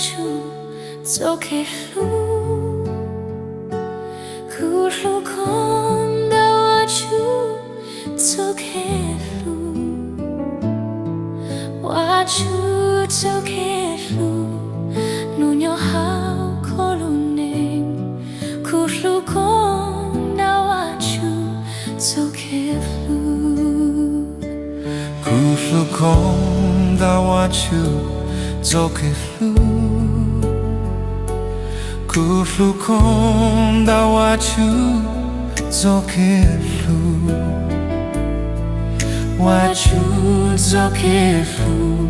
와주 저길로 굴로 건너와주 저길로 와주 저길로 누녀하고 걸어내 굴로 건너와주 저길로 굴로 건너와주 저길로 굴로 건너와주 저길로 와주 저길로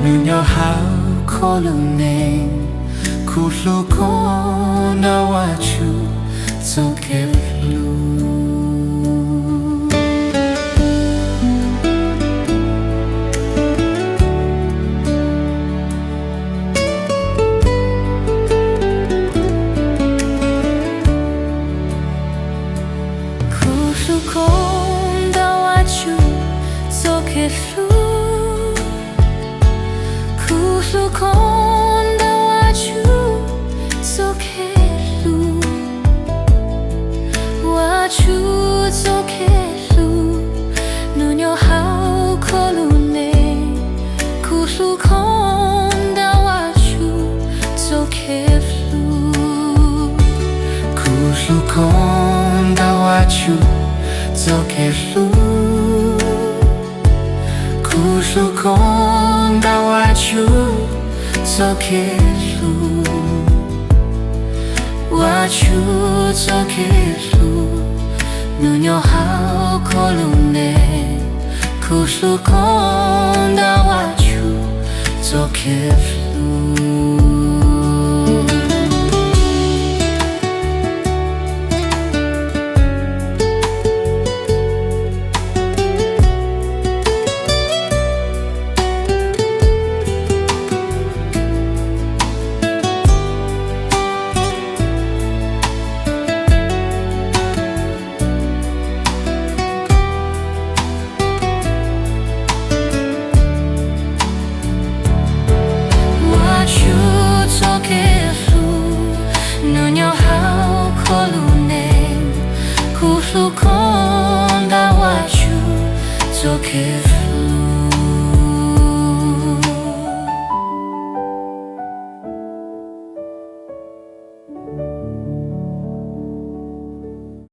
누녀하고 걸어내 굴로 건너와주 저길로 건너와주 저길로 굴로 건너와주 저길로 와주 저길로 누녀하고 걸어내 굴로 건너와주 저길로 굴로 건너와주 저길로 굴로 건너와주 저길로 와주 저길로 누녀하고 걸어내 굴로 건너와주 저길로 누녀하고 걸어내 굴로 건너와주 저길로